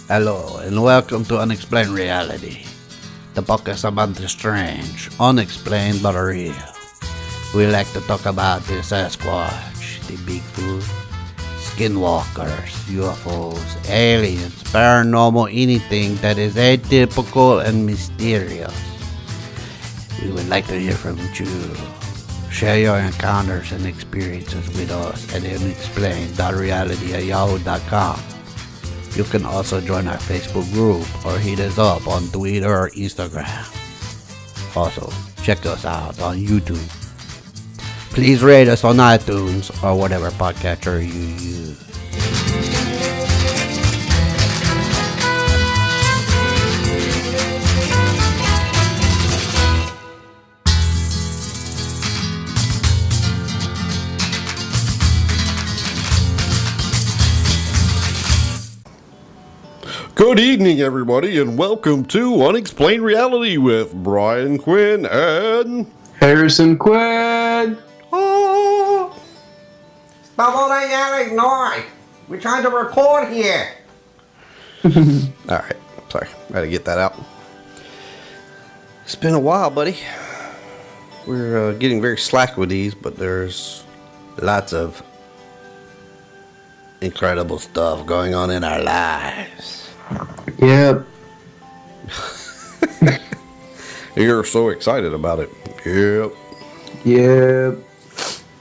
Hello, and welcome to Unexplained Reality, the podcast about the strange, unexplained but real. We like to talk about the Sasquatch, the Bigfoot, skinwalkers, UFOs, aliens, paranormal, anything that is atypical and mysterious. We would like to hear from you. Share your encounters and experiences with us at unexplained.reality@yahoo.com. You can also join our Facebook group or hit us up on Twitter or Instagram. Also, check us out on YouTube. Please rate us on iTunes or whatever podcatcher you use. Good evening, everybody, and welcome to Unexplained Reality with Brian Quinn and Harrison Quinn. Oh. Stop all that yelling noise. We're trying to record here. Alright, sorry, I had to get that out. It's been a while, buddy. We're getting very slack with these, but there's lots of incredible stuff going on in our lives. Yep. You're so excited about it. Yep. Yep.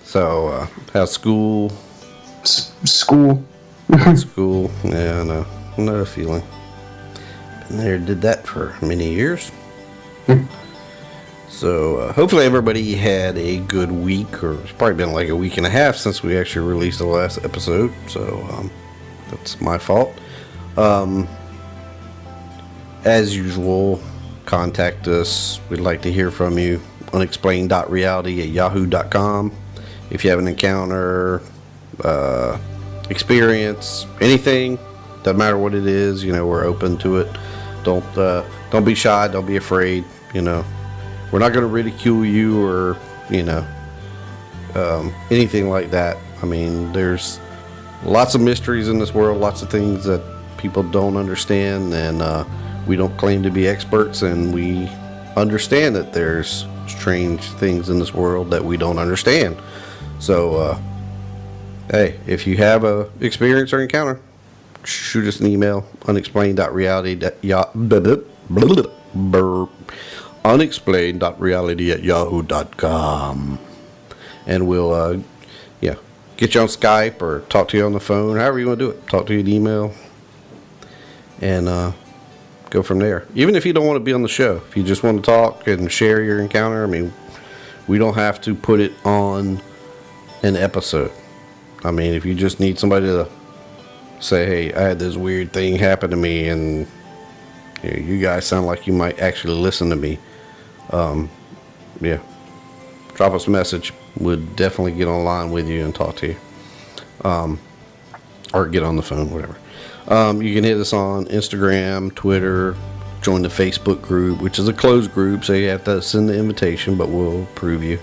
So, how's school? School. School, yeah, I know. Another feeling. Been there, did that for many years. So, hopefully everybody had a good week, or it's probably been like a week and a half since we actually released the last episode, so that's my fault. As usual, contact us. We'd like to hear from you. Unexplained.reality@yahoo.com. If you have an encounter, experience, anything, doesn't matter what it is, we're open to it. Don't be shy, don't be afraid, We're not going to ridicule you or, anything like that. I mean, there's lots of mysteries in this world, lots of things that people don't understand, and we don't claim to be experts, and we understand that there's strange things in this world that we don't understand. So, hey, if you have a experience or encounter, shoot us an email, unexplained.reality@yahoo.com, and we'll get you on Skype or talk to you on the phone, however you want to do it. Talk to you in email, and go from there. Even if you don't want to be on the show, if you just want to talk and share your encounter, I mean, we don't have to put it on an episode. I mean, if you just need somebody to say, hey, I had this weird thing happen to me, and you guys sound like you might actually listen to me, drop us a message. We'll definitely get online with you and talk to you, or get on the phone, whatever. You can hit us on Instagram, Twitter, join the Facebook group, which is a closed group, so you have to send the invitation, but we'll approve you.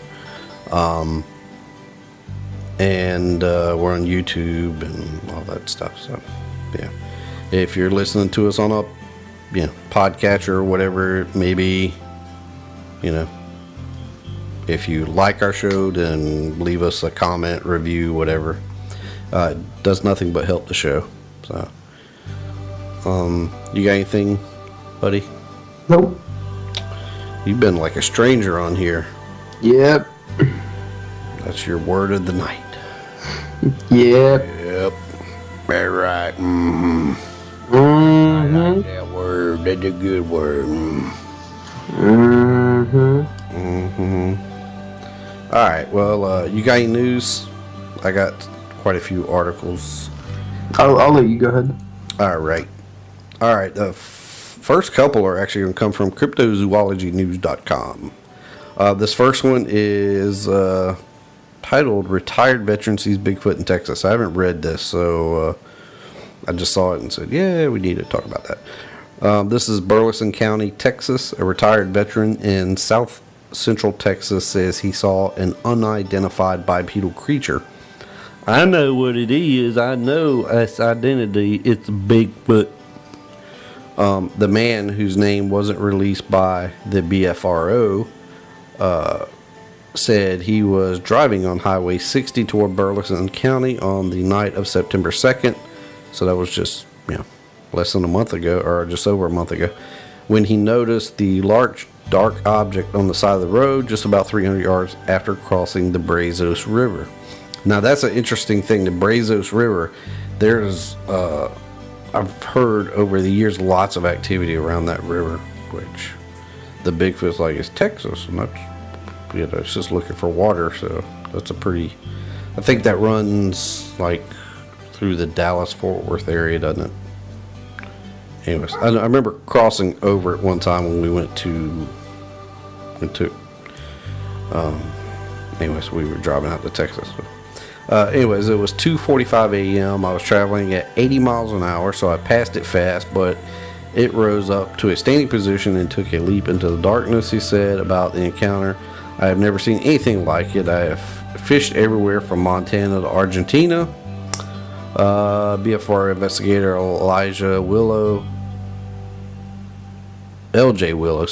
And we're on YouTube and all that stuff. So, yeah. If you're listening to us on a podcatcher or whatever it may be, if you like our show, then leave us a comment, review, whatever. It does nothing but help the show. So, you got anything, buddy? Nope. You've been like a stranger on here. Yep. That's your word of the night. Yep. Yep. Very right. Mm-hmm. Mm-hmm. I like that word. That's a good word. Mm-hmm. Mm-hmm. All right. Well, you got any news? I got quite a few articles. I'll let you go ahead. All right. The first couple are actually going to come from cryptozoologynews.com. This first one is titled Retired Veteran Sees Bigfoot in Texas. I haven't read this, so I just saw it and said, yeah, we need to talk about that. This is Burleson County, Texas. A retired veteran in South Central Texas says he saw an unidentified bipedal creature. I know what it is. I know its identity. It's Bigfoot. The man, whose name wasn't released by the BFRO, said he was driving on Highway 60 toward Burleson County on the night of September 2nd. So that was just, less than a month ago, or just over a month ago, when he noticed the large dark object on the side of the road just about 300 yards after crossing the Brazos River. Now that's an interesting thing. The Brazos River, there's I've heard over the years lots of activity around that river, which the Bigfoot's like, it's Texas, and that's, it's just looking for water. So that's a pretty, I think that runs like through the Dallas-Fort Worth area, doesn't it? Anyways, I remember crossing over it one time when we went to anyways, we were driving out to Texas. Anyways, it was 2:45 a.m. I was traveling at 80 miles an hour, so I passed it fast, but it rose up to a standing position and took a leap into the darkness. He said about the encounter, I have never seen anything like it. I have fished everywhere from Montana to Argentina. BFR investigator LJ Willow,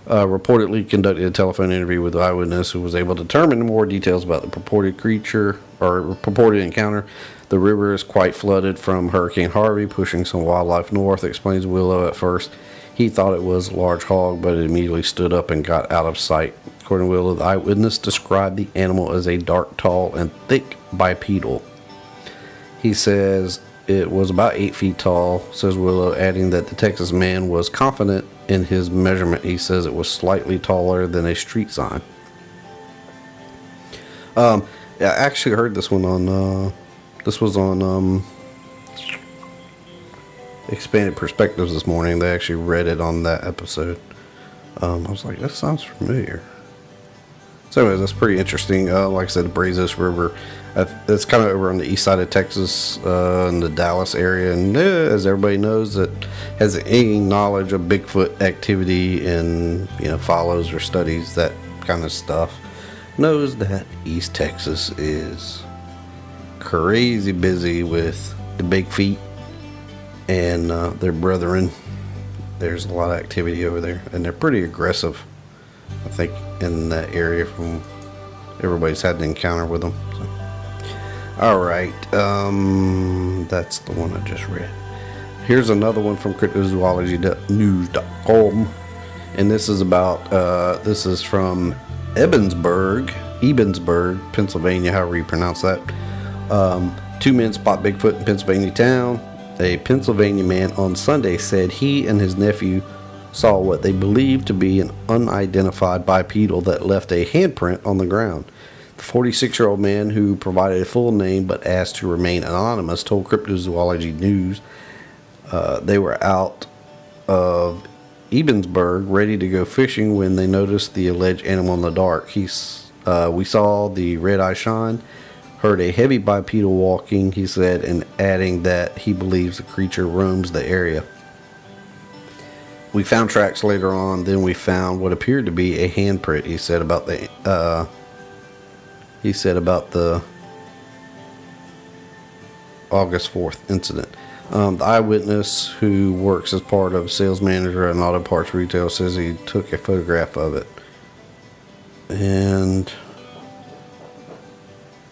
reportedly conducted a telephone interview with the eyewitness who was able to determine more details about the purported creature or purported encounter. The river is quite flooded from Hurricane Harvey, pushing some wildlife north, explains Willow. At first, he thought it was a large hog, but it immediately stood up and got out of sight. According to Willow, the eyewitness described the animal as a dark, tall, and thick bipedal. He says it was about 8 feet tall, says Willow, adding that the Texas man was confident in his measurement. He says it was slightly taller than a street sign. I actually heard this one on, this was on Expanded Perspectives this morning. They actually read it on that episode. I was like, that sounds familiar. So anyways, that's pretty interesting. Like I said, the Brazos River, it's kind of over on the east side of Texas, in the Dallas area. And as everybody knows that has any knowledge of Bigfoot activity and, follows or studies that kind of stuff, knows that East Texas is crazy busy with the big feet and their brethren. There's a lot of activity over there, and they're pretty aggressive, I think, in that area from everybody's had an encounter with them. So. All right, that's the one I just read. Here's another one from cryptozoologynews.com, and this is about this is from Ebensburg, Pennsylvania, however you pronounce that. 2 men spot Bigfoot in Pennsylvania town. A Pennsylvania man on Sunday said he and his nephew saw what they believed to be an unidentified bipedal that left a handprint on the ground. The 46-year-old man, who provided a full name but asked to remain anonymous, told Cryptozoology News they were out of Ebensburg ready to go fishing when they noticed the alleged animal in the dark. We saw the red eye shine, heard a heavy bipedal walking, he said, and adding that he believes the creature roams the area. We found tracks later on, then we found what appeared to be a handprint, he said about the August 4th incident. The eyewitness, who works as part of sales manager at an auto parts retail, says he took a photograph of it. And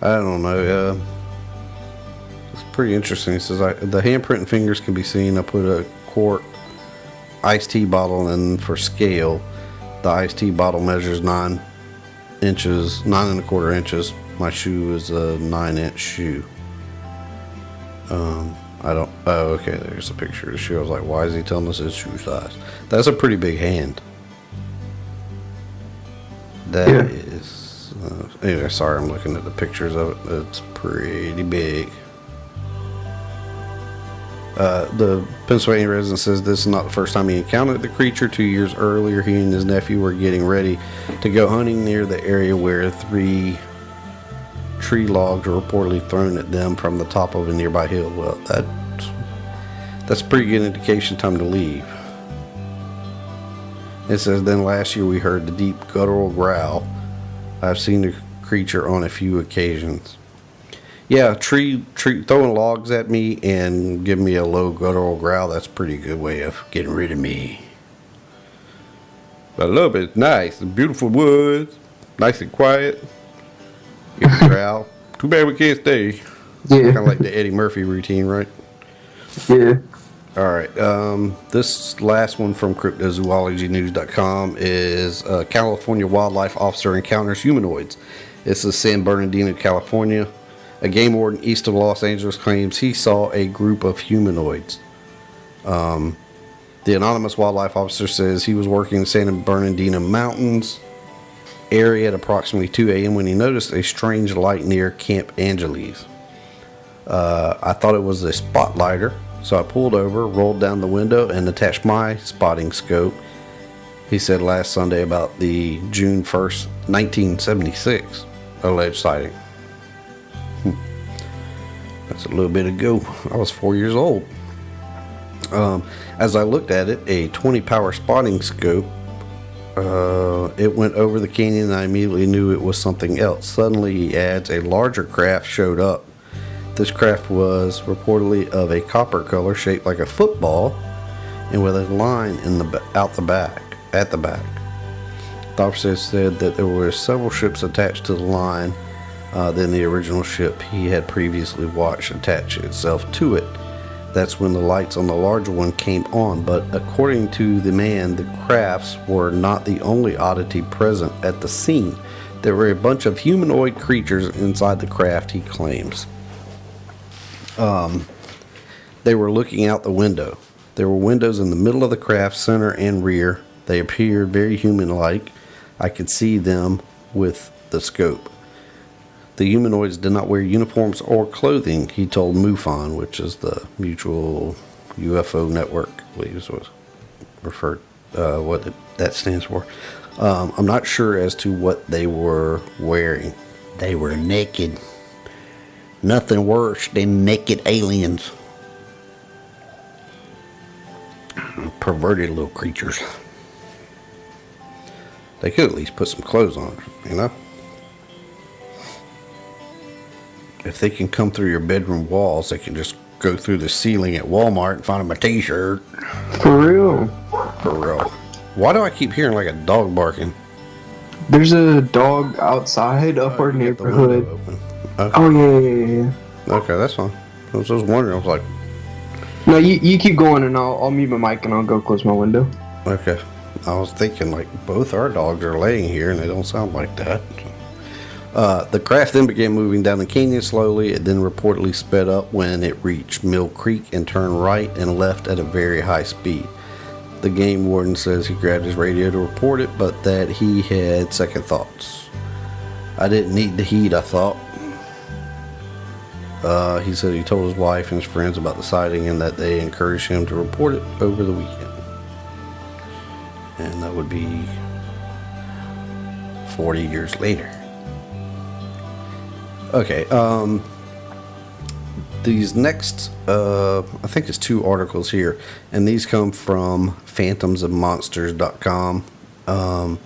I don't know. It's pretty interesting. It says the handprint and fingers can be seen. I put a quart iced tea bottle in for scale. The iced tea bottle measures 9 and a quarter inches. My shoe is a 9-inch shoe. Okay, there's a picture of the shoe. I was like, why is he telling us his shoe size? That's a pretty big hand. That is. Anyway, sorry, I'm looking at the pictures of it. It's pretty big. The Pennsylvania resident says this is not the first time he encountered the creature. 2 years earlier, he and his nephew were getting ready to go hunting near the area where 3 tree logs were reportedly thrown at them from the top of a nearby hill. Well, that's a pretty good indication time to leave. It says, then last year we heard the deep guttural growl. I've seen the creature on a few occasions. Yeah, tree throwing logs at me and giving me a low guttural growl. That's a pretty good way of getting rid of me. I love it. It's nice. The beautiful woods. Nice and quiet. Give a growl. Too bad we can't stay. Yeah. Kind of like the Eddie Murphy routine, right? Yeah. All right. This last one from cryptozoologynews.com is California wildlife officer encounters humanoids. This is San Bernardino, California. A game warden east of Los Angeles claims he saw a group of humanoids. The anonymous wildlife officer says he was working in the San Bernardino Mountains area at approximately 2 a.m. when he noticed a strange light near Camp Angeles. I thought it was a spotlighter, so I pulled over, rolled down the window, and attached my spotting scope. He said last Sunday about the June 1st, 1976 alleged sighting. That's a little bit ago. I was 4 years old. As I looked at it, a 20 power spotting scope, it went over the canyon and I immediately knew it was something else. Suddenly, he adds, a larger craft showed up. This craft was reportedly of a copper color shaped like a football and with a line at the back. The officer said that there were several ships attached to the line than the original ship he had previously watched attach itself to it. That's when the lights on the larger one came on, but according to the man, the crafts were not the only oddity present at the scene. There were a bunch of humanoid creatures inside the craft, he claims. They were looking out the window. There were windows in the middle of the craft, center and rear. They appeared very human-like. I could see them with the scope. The humanoids did not wear uniforms or clothing, he told MUFON, which is the Mutual UFO Network, I believe is what referred, that stands for. I'm not sure as to what they were wearing. They were naked. Nothing worse than naked aliens. Perverted little creatures. They could at least put some clothes on, you know? If they can come through your bedroom walls, they can just go through the ceiling at Walmart and find them a t-shirt. For real. For real. Why do I keep hearing like a dog barking? There's a dog outside of our You got the window neighborhood. open. Okay. Oh, yeah. Okay, that's fine. I was just wondering. I was like, No, you keep going and I'll mute my mic and I'll go close my window. okay. I was thinking like both our dogs are laying here and they don't sound like that. The craft then began moving down the canyon slowly. It then reportedly sped up when it reached Mill Creek and turned right and left at a very high speed. The game warden says he grabbed his radio to report it, but that he had second thoughts. I didn't need the heat, I thought. He said he told his wife and his friends about the sighting and that they encouraged him to report it over the weekend. And that would be 40 years later. Okay, these next, I think it's 2 articles here, and these come from phantomsandmonsters.com. And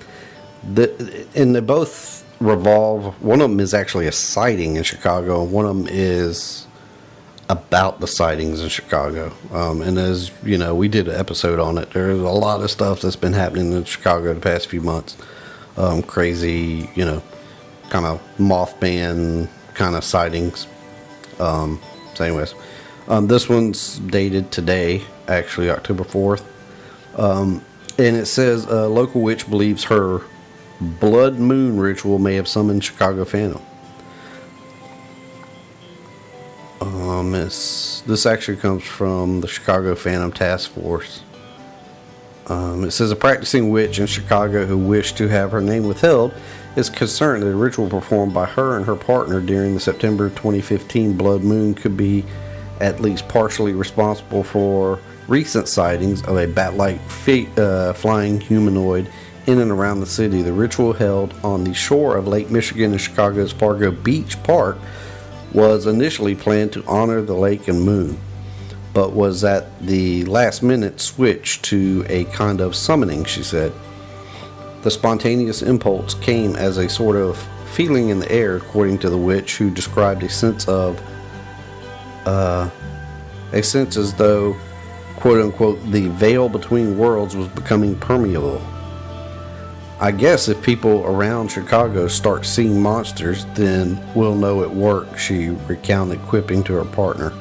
they both revolve, one of them is actually a sighting in Chicago, and one of them is about the sightings in Chicago. And as you know, we did an episode on it. There's a lot of stuff that's been happening in Chicago the past few months. Crazy, you know, kind of Mothman kind of sightings. So anyways, this one's dated today, actually October 4th. And it says a local witch believes her blood moon ritual may have summoned Chicago Phantom. This actually comes from the Chicago Phantom Task Force. It says a practicing witch in Chicago who wished to have her name withheld is concerned that a ritual performed by her and her partner during the September 2015 blood moon could be at least partially responsible for recent sightings of a bat-like flying humanoid in and around the city. The ritual, held on the shore of Lake Michigan in Chicago's Fargo Beach Park, was initially planned to honor the lake and moon, but was at the last minute switched to a kind of summoning, she said. The spontaneous impulse came as a sort of feeling in the air, according to the witch, who described a sense as though, quote unquote, the veil between worlds was becoming permeable. I guess if people around Chicago start seeing monsters, then we'll know it worked, she recounted, quipping to her partner.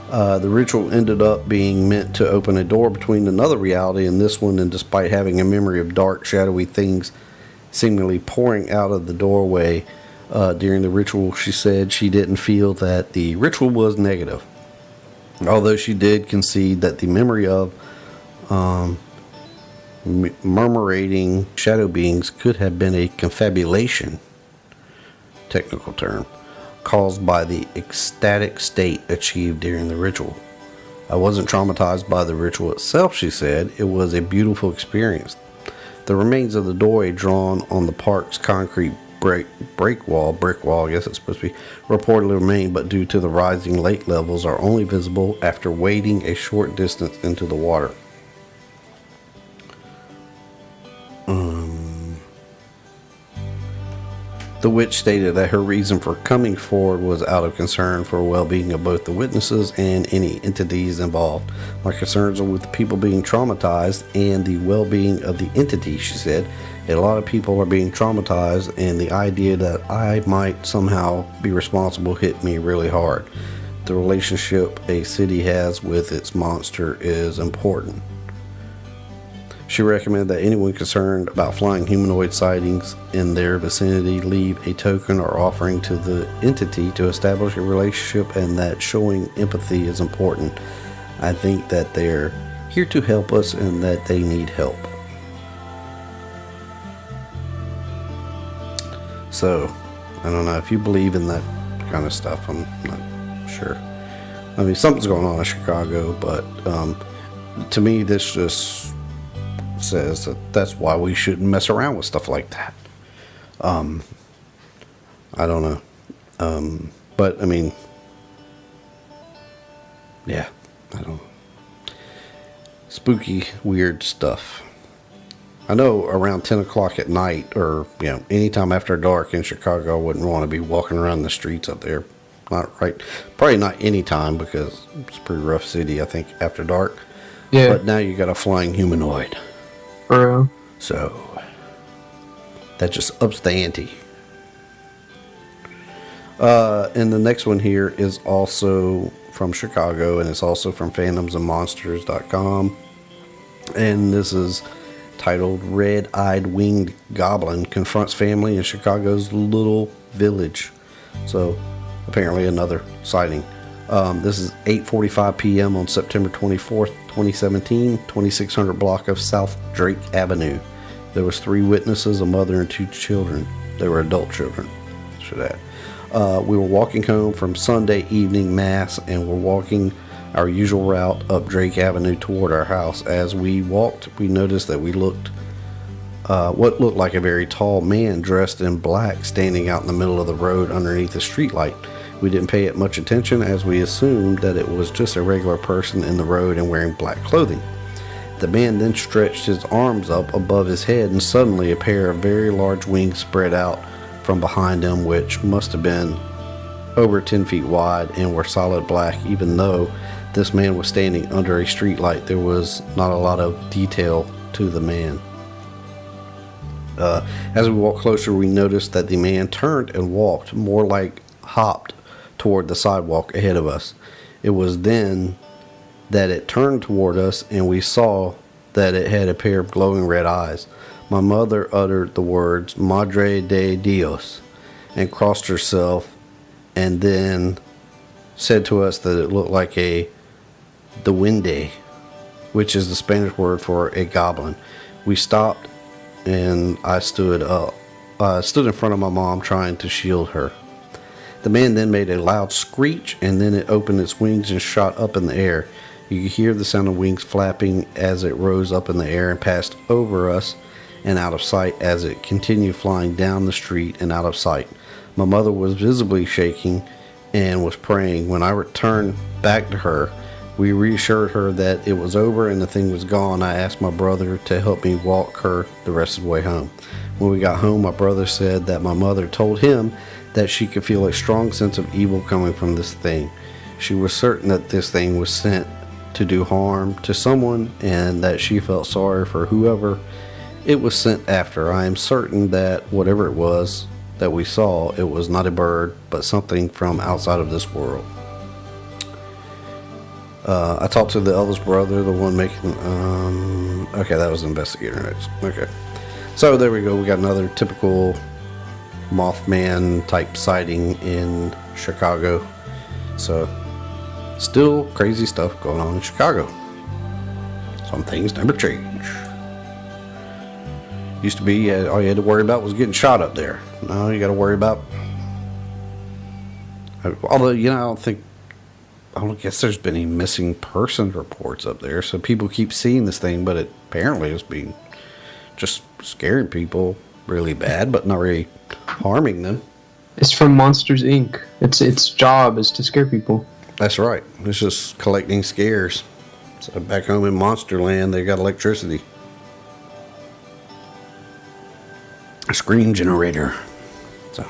The ritual ended up being meant to open a door between another reality and this one, and despite having a memory of dark, shadowy things seemingly pouring out of the doorway during the ritual, she said she didn't feel that the ritual was negative. Although she did concede that the memory of murmurating shadow beings could have been a confabulation, technical term, caused by the ecstatic state achieved during the ritual. I wasn't traumatized by the ritual itself, she said. It was a beautiful experience. The remains of the doorway drawn on the park's concrete brick wall, I guess it's supposed to be, reportedly remain, but due to the rising lake levels are only visible after wading a short distance into the water. The witch stated that her reason for coming forward was out of concern for the well-being of both the witnesses and any entities involved. My concerns are with the people being traumatized and the well-being of the entity, she said. A lot of people are being traumatized, and the idea that I might somehow be responsible hit me really hard. The relationship a city has with its monster is important. She recommended that anyone concerned about flying humanoid sightings in their vicinity leave a token or offering to the entity to establish a relationship, and that showing empathy is important. I think that they're here to help us and that they need help. So, I don't know if you believe in that kind of stuff. I'm not sure. I mean, something's going on in Chicago, but to me, this just says that that's why we shouldn't mess around with stuff like that. I don't know. But I mean, yeah, I don't know. Spooky, weird stuff. I know around 10 o'clock at night, or anytime after dark in Chicago, I wouldn't want to be walking around the streets up there. Probably not any time, because it's a pretty rough city, I think, after dark. Yeah. But now you got a flying humanoid. For real. So that just ups the ante. And the next one here is also from Chicago, and it's also from phantomsandmonsters.com. And this is titled Red-Eyed Winged Goblin Confronts Family in Chicago's Little Village. So apparently another sighting. This is 8:45 p.m. on September 24th, 2017, 2600 block of South Drake Avenue. There was 3 witnesses, a mother and 2 children. They were adult children, should add. We were walking home from Sunday evening mass and were walking our usual route up Drake Avenue toward our house. As we walked, we noticed that we looked what looked like a very tall man dressed in black standing out in the middle of the road underneath a streetlight. We didn't pay it much attention, as we assumed that it was just a regular person in the road and wearing black clothing. The man then stretched his arms up above his head, and suddenly a pair of very large wings spread out from behind him, which must have been over 10 feet wide and were solid black. Even though this man was standing under a streetlight, there was not a lot of detail to the man. As we walked closer, we noticed that the man turned and walked, more like hopped, toward the sidewalk ahead of us. It was then that it turned toward us, and we saw that it had a pair of glowing red eyes. My mother uttered the words Madre de Dios and crossed herself, and then said to us that it looked like the duende, which is the Spanish word for a goblin. We stopped, and I stood up. Stood in front of my mom, trying to shield her. The man then made a loud screech, and then it opened its wings and shot up in the air. You could hear the sound of wings flapping as it rose up in the air and passed over us and out of sight as it continued flying down the street and out of sight. My mother was visibly shaking and was praying. When I returned back to her, We reassured her that it was over and the thing was gone. I asked my brother to help me walk her the rest of the way home. When we got home, my brother said that my mother told him that she could feel a strong sense of evil coming from this thing. She was certain that this thing was sent to do harm to someone and that she felt sorry for whoever it was sent after. I am certain that whatever it was that we saw, it was not a bird, but something from outside of this world. I talked to the eldest brother, the one making... okay, that was investigator notes. Okay. So there we go. We got another typical Mothman type sighting in Chicago. So, still crazy stuff going on in Chicago. Some things never change. Used to be, all you had to worry about was getting shot up there. Now you got to worry about... Although, I don't guess there's been any missing person reports up there, so people keep seeing this thing, but it apparently is being just scaring people really bad, but not really harming them. It's from Monsters Inc. Its job is to scare people. That's right. It's just collecting scares. So back home in Monsterland, they got electricity. A scream generator. So,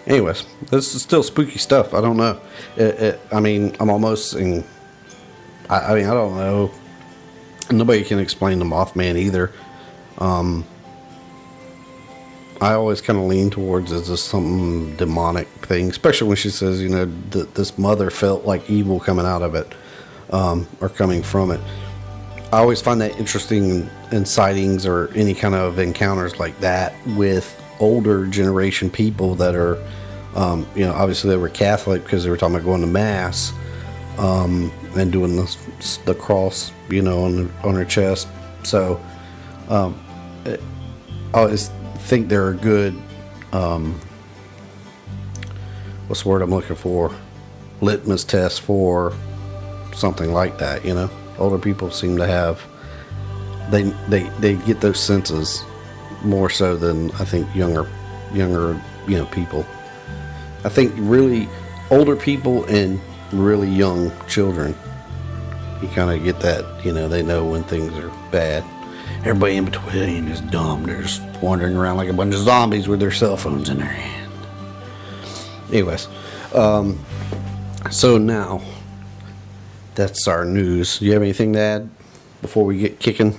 anyways, this is still spooky stuff. I don't know. I'm almost in... I don't know. Nobody can explain the Mothman either. I always kind of lean towards is this something demonic thing, especially when she says, this mother felt like evil coming out of it, or coming from it. I always find that interesting in sightings or any kind of encounters like that with older generation people that are, obviously they were Catholic because they were talking about going to mass, and doing the cross, on her chest. So, I always think they're a good, what's the word I'm looking for? Litmus test for something like that, Older people seem to have, they get those senses more so than I think younger, people. I think really older people and really young children, you kind of get that, they know when things are bad. Everybody in between is dumb. They're just wandering around like a bunch of zombies with their cell phones in their hand. Anyways, so now that's our news. Do you have anything to add before we get kicking?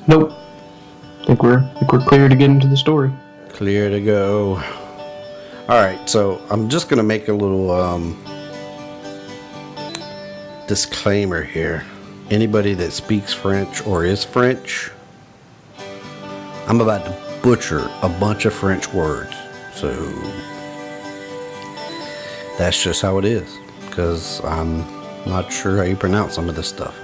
Nope. I think we're clear to get into the story. Clear to go. All right, so I'm just gonna make a little disclaimer here. Anybody that speaks French or is French, I'm about to butcher a bunch of French words. So that's just how it is, because I'm not sure how you pronounce some of this stuff.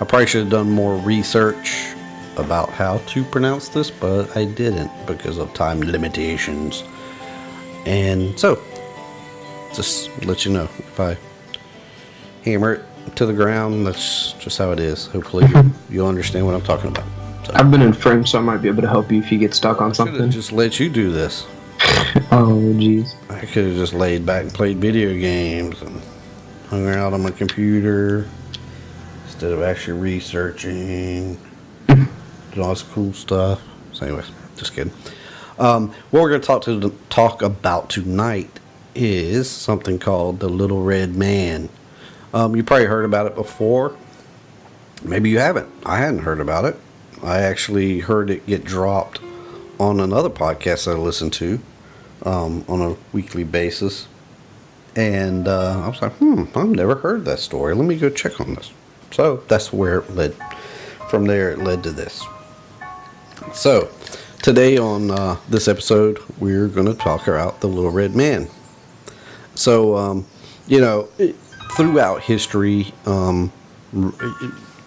I probably should have done more research about how to pronounce this, but I didn't because of time limitations. And so, just let you know, if I hammer it to the ground, that's just how it is. Hopefully you'll understand what I'm talking about. So, I've been in French, so I might be able to help you if you get stuck on something. just let you do this. Oh, jeez. I could have just laid back and played video games and hung out on my computer instead of actually researching, doing all this cool stuff. So anyways, just kidding. What we're going to talk about tonight is something called the Little Red Man. You probably heard about it before. Maybe you haven't. I hadn't heard about it. I actually heard it get dropped on another podcast I listen to on a weekly basis. And I was like, I've never heard that story. Let me go check on this. So that's where it led. From there, it led to this. So today on this episode, we're going to talk about the Little Red Man. So, throughout history,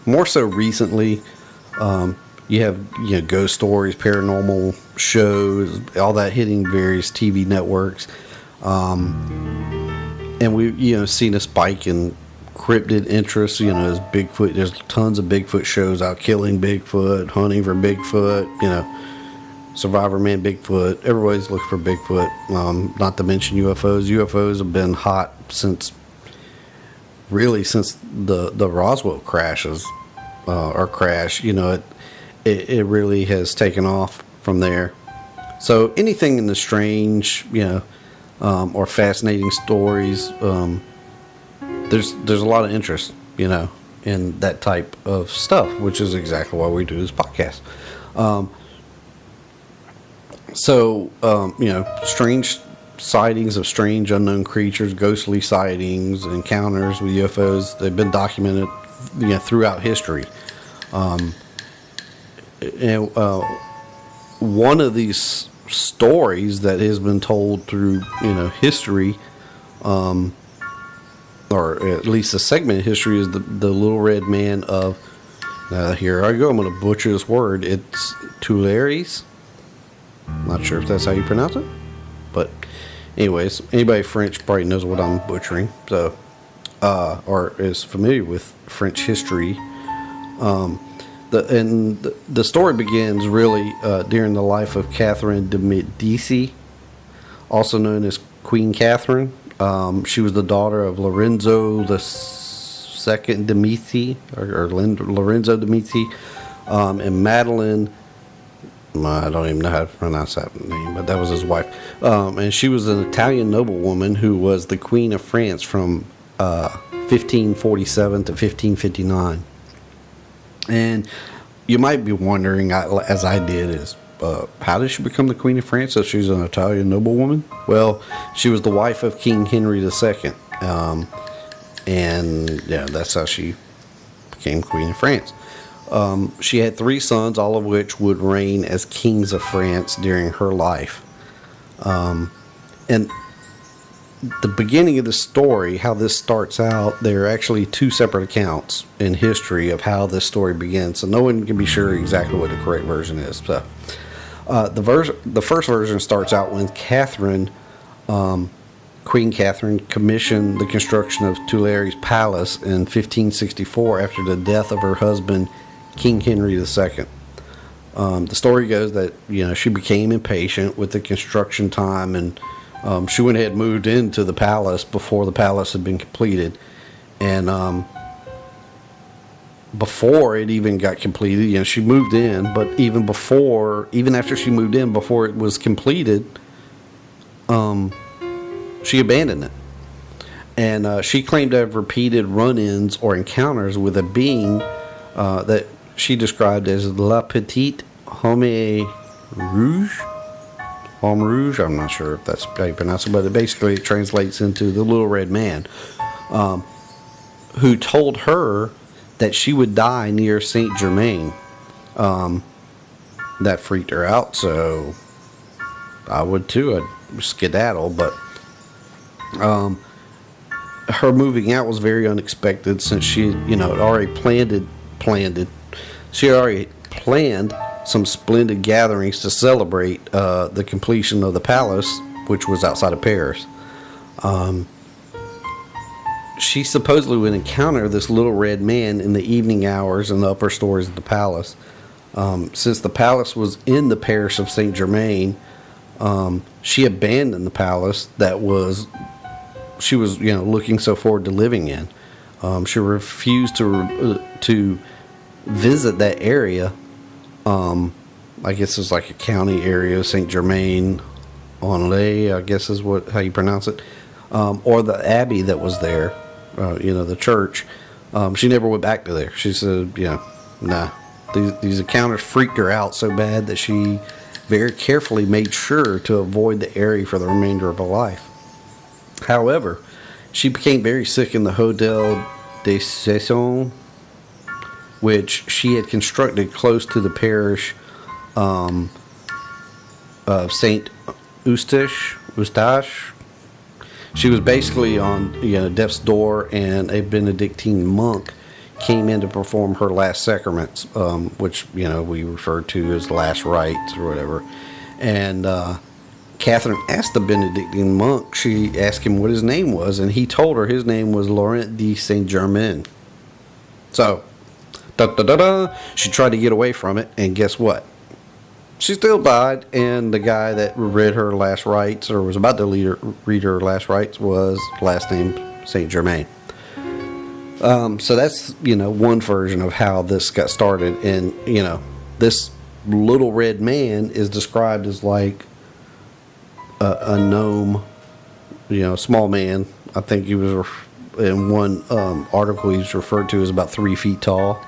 more so recently, you have ghost stories, paranormal shows, all that hitting various TV networks, and we've seen a spike in cryptid interest. As Bigfoot, there's tons of Bigfoot shows out, killing Bigfoot, hunting for Bigfoot. Survivor Man, Bigfoot. Everybody's looking for Bigfoot. Not to mention UFOs. UFOs have been hot since really since the Roswell crashes or crash. It really has taken off from there. So anything in the strange, or fascinating stories, there's a lot of interest, in that type of stuff, which is exactly why we do this podcast. Strange sightings of strange unknown creatures, ghostly sightings, encounters with UFOs, they've been documented, throughout history. One of these stories that has been told through, history, or at least a segment of history, is the Little Red Man of, here I go, I'm going to butcher this word. It's Tuileries. Not sure if that's how you pronounce it. But anyways, anybody French probably knows what I'm butchering. So, or is familiar with French history. The story begins really during the life of Catherine de Medici, also known as Queen Catherine. She was the daughter of Lorenzo II de Medici, or Lorenzo de Medici, and Madeline. I don't even know how to pronounce that name, but that was his wife. And she was an Italian noblewoman who was the Queen of France from 1547 to 1559. And you might be wondering, as I did, is how did she become the Queen of France if she's an Italian noblewoman? Well, she was the wife of King Henry II. That's how she became Queen of France. She had 3 sons, all of which would reign as kings of France during her life. And the beginning of the story, how this starts out, there are actually 2 separate accounts in history of how this story begins, so no one can be sure exactly what the correct version is. So, the first version starts out when Queen Catherine commissioned the construction of Tuileries Palace in 1564 after the death of her husband, King Henry II. The story goes that she became impatient with the construction time, and she went ahead and moved into the palace before the palace had been completed. And before it even got completed, she moved in, but even after she moved in, before it was completed, she abandoned it. And she claimed to have repeated run-ins or encounters with a being that she described as La Petite Homme Rouge. Homme Rouge, I'm not sure if that's how you pronounce it, but it translates into the Little Red Man, who told her that she would die near Saint Germain. That freaked her out, so I would too. I'd skedaddle, but her moving out was very unexpected since she had already she had already planned some splendid gatherings to celebrate the completion of the palace, which was outside of Paris. She supposedly would encounter this Little Red Man in the evening hours in the upper stories of the palace. Since the palace was in the parish of Saint Germain, she abandoned the palace she was looking so forward to living in. She refused to visit that area. I guess it's like a county area, Saint Germain en Laye, I guess is how you pronounce it, or the abbey that was there, the church. She never went back to there. She said, nah. These encounters freaked her out so bad that she very carefully made sure to avoid the area for the remainder of her life. However, she became very sick in the Hotel de Saison, which she had constructed close to the parish of Saint Eustache. She was basically on death's door, and a Benedictine monk came in to perform her last sacraments, which we refer to as last rites or whatever. And Catherine asked the Benedictine monk. She asked him what his name was, and he told her his name was Laurent de Saint Germain. So, she tried to get away from it, and guess what? She still died, and the guy that read her last rites, or was about to read her last rites, was last name Saint Germain. So that's, one version of how this got started. And, this little red man is described as like a gnome, small man. I think he was, in one article, he was referred to as about 3 feet tall.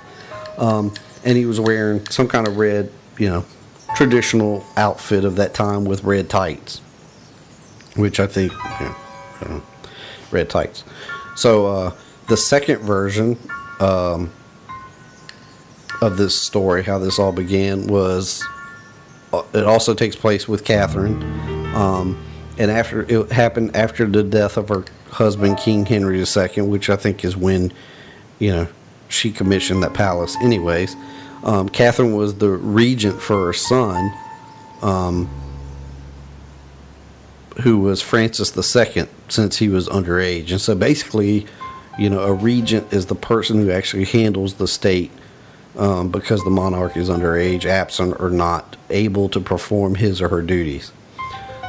And he was wearing some kind of red, traditional outfit of that time with red tights, which I think, red tights. So, the second version of this story, how this all began, was it also takes place with Catherine, and after it happened after the death of her husband, King Henry II, which I think is when she commissioned that palace. Anyways, Catherine was the regent for her son, who was Francis II, since he was underage. And so basically, a regent is the person who actually handles the state, because the monarch is underage, absent, or not able to perform his or her duties.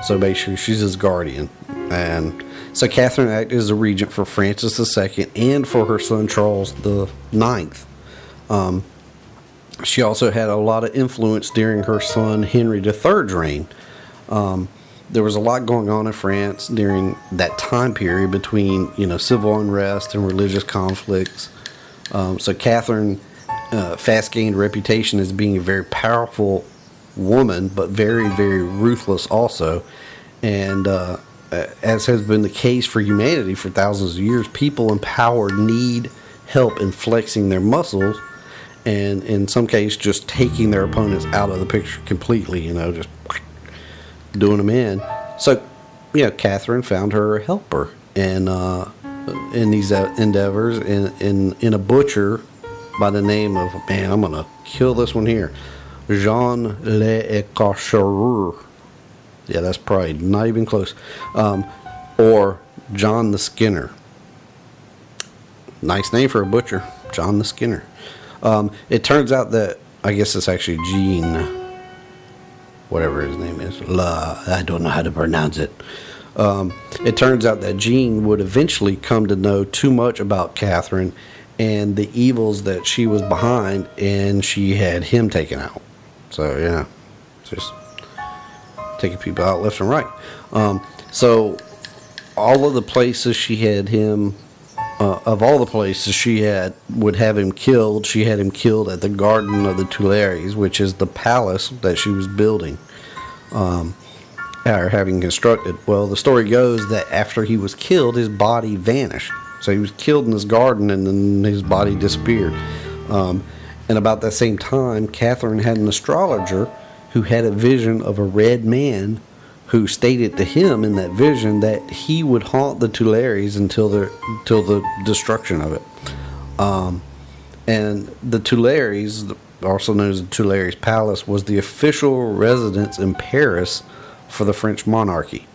So basically, she's his guardian. And so Catherine acted as a regent for Francis II and for her son Charles IX. She also had a lot of influence during her son Henry III's reign. There was a lot going on in France during that time period between, civil unrest and religious conflicts. So Catherine fast gained a reputation as being a very powerful woman, but very, very ruthless also. And as has been the case for humanity for thousands of years, people in power need help in flexing their muscles, and in some cases just taking their opponents out of the picture completely, just doing them in. So, Catherine found her helper in these endeavors in a butcher by the name of, I'm going to kill this one here, Jean l'Écorcheur. Yeah, that's probably not even close. Or John the Skinner. Nice name for a butcher, John the Skinner. It turns out that, I guess it's actually Jean, whatever his name is. I don't know how to pronounce it. It turns out that Jean would eventually come to know too much about Catherine and the evils that she was behind, and she had him taken out. So, yeah, just taking people out left and right. So all of the places she had him, of all the places would have him killed, she had him killed at the Garden of the Tuileries, which is the palace that she was building, or having constructed. Well, the story goes that after he was killed, his body vanished. So he was killed in his garden, and then his body disappeared. And about that same time, Catherine had an astrologer who had a vision of a red man who stated to him in that vision that he would haunt the Tuileries until the destruction of it. And the Tuileries, also known as the Tuileries Palace, was the official residence in Paris for the French monarchy.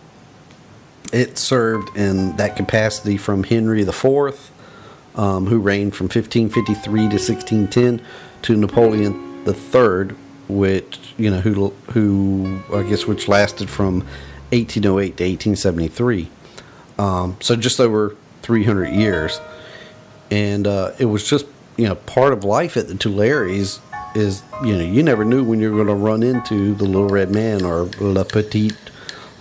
It served in that capacity from Henry IV, who reigned from 1553 to 1610, to Napoleon III, which which lasted from 1808 to 1873. So just over 300 years, and it was just part of life at the Tuileries. Is you never knew when you were going to run into the Little Red Man or Le Petit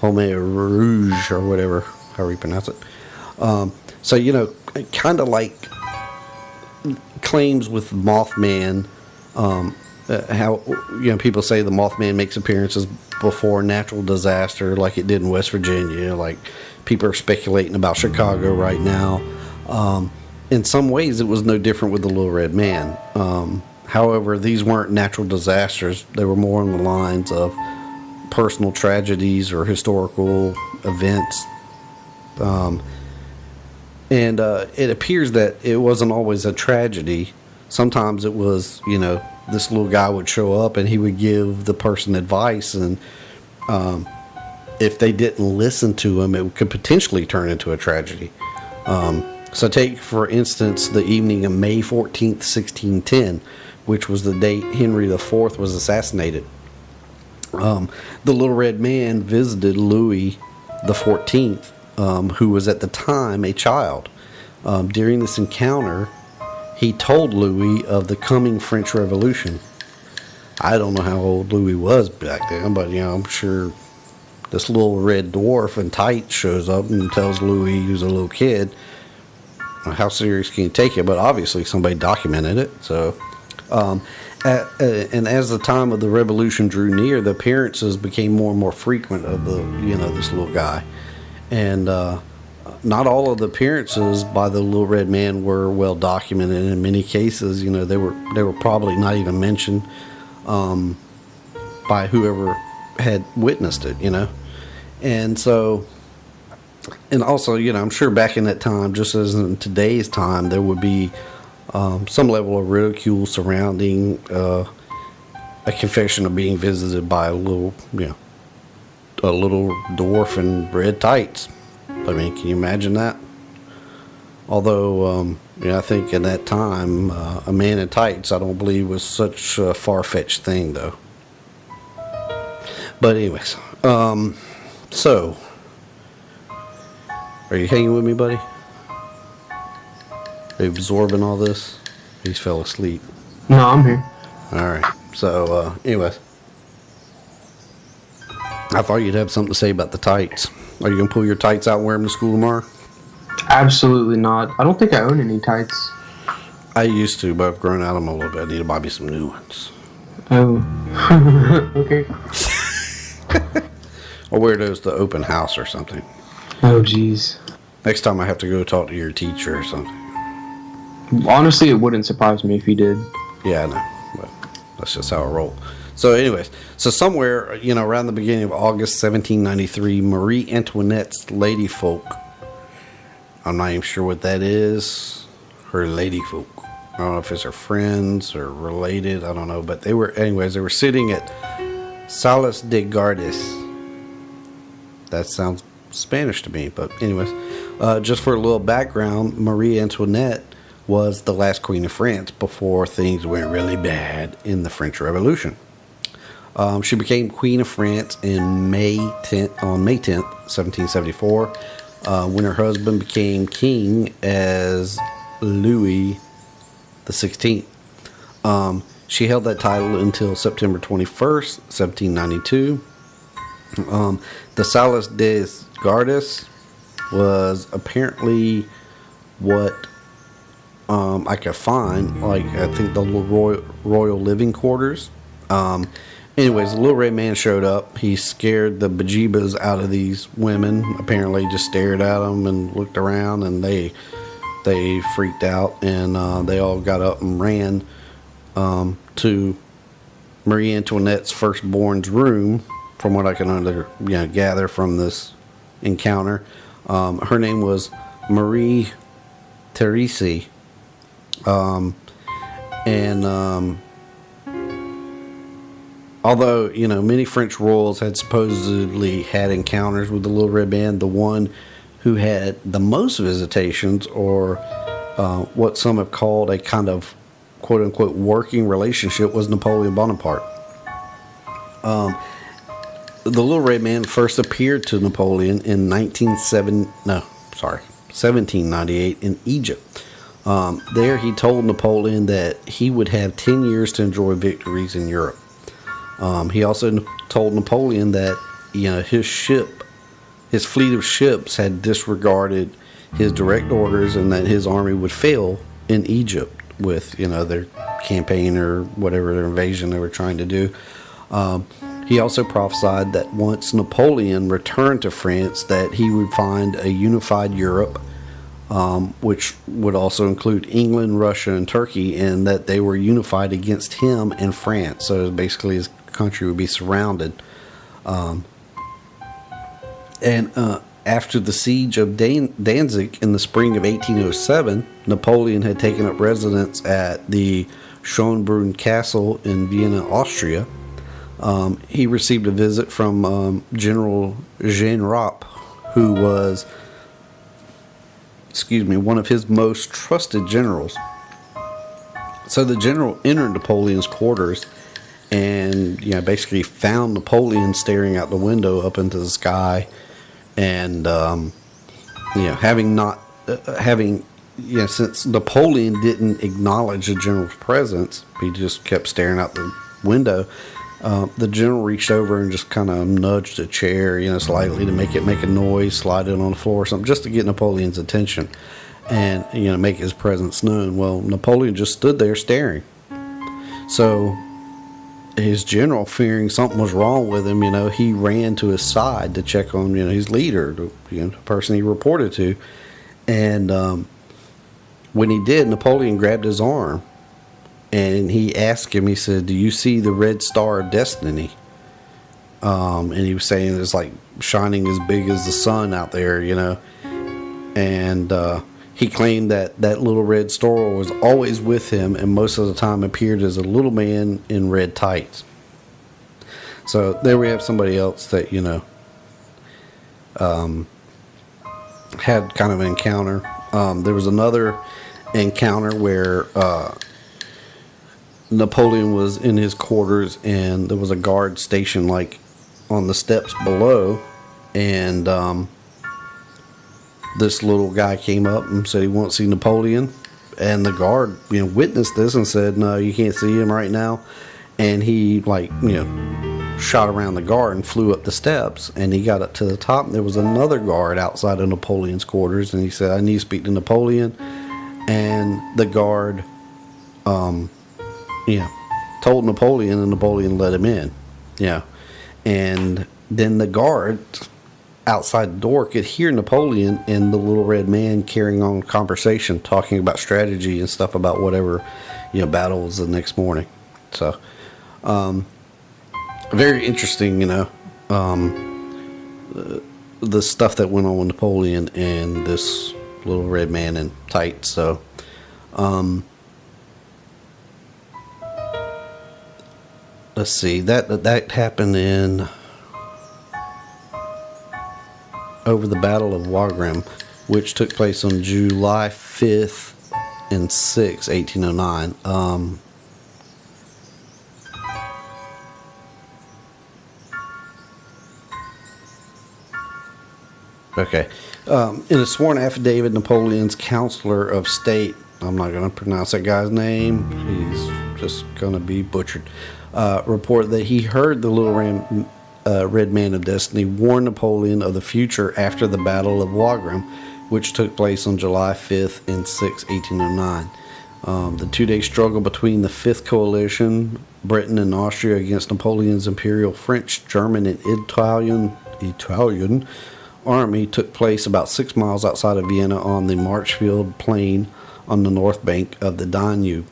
Homme Rouge or whatever, however you pronounce it. So kind of like claims with Mothman. How people say the Mothman makes appearances before natural disaster, like it did in West Virginia. Like people are speculating about Chicago right now. In some ways, it was no different with the Little Red Man. However, these weren't natural disasters. They were more on the lines of personal tragedies or historical events. And it appears that it wasn't always a tragedy. Sometimes it was, this little guy would show up and he would give the person advice, and if they didn't listen to him, it could potentially turn into a tragedy. So take, for instance, the evening of May 14th, 1610, which was the date Henry IV was assassinated. The Little Red Man visited Louis XIV, who was at the time a child. During this encounter, he told Louis of the coming French Revolution. I don't know how old Louis was back then, but I'm sure this little red dwarf in tights shows up and tells Louis, who's a little kid, how serious can you take it? But obviously somebody documented it. So, and as the time of the revolution drew near, the appearances became more and more frequent of this little guy, and not all of the appearances by the little red man were well documented. In many cases, they were probably not even mentioned by whoever had witnessed it. And so, and also, I'm sure back in that time, just as in today's time, there would be some level of ridicule surrounding a confession of being visited by a little dwarf in red tights. I mean, can you imagine that? Although, I think in that time, a man in tights, I don't believe was such a far-fetched thing, though. But anyways, so, are you hanging with me, buddy? Are you absorbing all this? He fell asleep. No, I'm here. Alright, so, anyways. I thought you'd have something to say about the tights. Are you going to pull your tights out and wear them to school tomorrow? Absolutely not. I don't think I own any tights. I used to, but I've grown out of them a little bit. I need to buy me some new ones. Oh. Okay. Or wear those to open house or something. Oh, jeez. Next time I have to go talk to your teacher or something. Honestly, it wouldn't surprise me if you did. Yeah, I know. But that's just how I roll. So anyways, somewhere, around the beginning of August 1793, Marie Antoinette's ladyfolk, I'm not even sure what that is, her ladyfolk. I don't know if it's her friends or related, I don't know. But they were sitting at Salas de Gardes. That sounds Spanish to me, but anyways. Just for a little background, Marie Antoinette was the last queen of France before things went really bad in the French Revolution. She became Queen of France on May 10th, 1774, when her husband became king as Louis XVI. She held that title until September 21st, 1792. The Salas des Gardes was apparently what I could find, I think the royal living quarters. Anyways, the little red man showed up. He scared the bejeebas out of these women. Apparently, just stared at them and looked around, and they freaked out, and they all got up and ran to Marie Antoinette's firstborn's room. From what I can gather from this encounter, her name was Marie Therese, and although, many French royals had supposedly had encounters with the Little Red Man, the one who had the most visitations, or what some have called a kind of quote-unquote working relationship, was Napoleon Bonaparte. The Little Red Man first appeared to Napoleon in 1798 in Egypt. There he told Napoleon that he would have 10 years to enjoy victories in Europe. He also told Napoleon that his fleet of ships had disregarded his direct orders, and that his army would fail in Egypt with their campaign or whatever their invasion they were trying to do. He also prophesied that once Napoleon returned to France, that he would find a unified Europe, which would also include England, Russia, and Turkey, and that they were unified against him and France. So basically his country would be surrounded. After the siege of Danzig in the spring of 1807, Napoleon had taken up residence at the Schönbrunn Castle in Vienna, Austria. He received a visit from General Jean Rapp, who was, one of his most trusted generals. So the general entered Napoleon's quarters and basically found Napoleon staring out the window up into the sky, and having since Napoleon didn't acknowledge the general's presence, he just kept staring out the window. The general reached over and just kind of nudged a chair, slightly to make it make a noise, slide it on the floor or something, just to get Napoleon's attention and, make his presence known. Well, Napoleon just stood there staring. So his general, fearing something was wrong with him, he ran to his side to check on, his leader, the person he reported to. And when he did, Napoleon grabbed his arm and he asked him, he said, "Do you see the red star of destiny?" And he was saying it's like shining as big as the sun out there, And he claimed that little red star was always with him and most of the time appeared as a little man in red tights. So there we have somebody else that, had kind of an encounter. There was another encounter where Napoleon was in his quarters and there was a guard stationed like on the steps below, and this little guy came up and said he wants to see Napoleon, and the guard witnessed this and said, "No, you can't see him right now." And he shot around the guard and flew up the steps, and he got up to the top, and there was another guard outside of Napoleon's quarters, and he said, "I need to speak to Napoleon." And the guard told Napoleon, and Napoleon let him in. And then the guard outside the door could hear Napoleon and the little red man carrying on a conversation, talking about strategy and stuff about whatever battle was the next morning. So very interesting, the stuff that went on with Napoleon and this little red man in tights. So let's see, that happened over the Battle of Wagram, which took place on July 5th and 6th, 1809. Okay. In a sworn affidavit, Napoleon's counselor of state, I'm not going to pronounce that guy's name, he's just going to be butchered, reported that he heard the little red man of destiny warn Napoleon of the future after the Battle of Wagram, which took place on July 5th and 6th, 1809. The two-day struggle between the Fifth Coalition, Britain and Austria, against Napoleon's Imperial French, German, and Italian army took place about 6 miles outside of Vienna on the Marchfield Plain on the north bank of the Danube.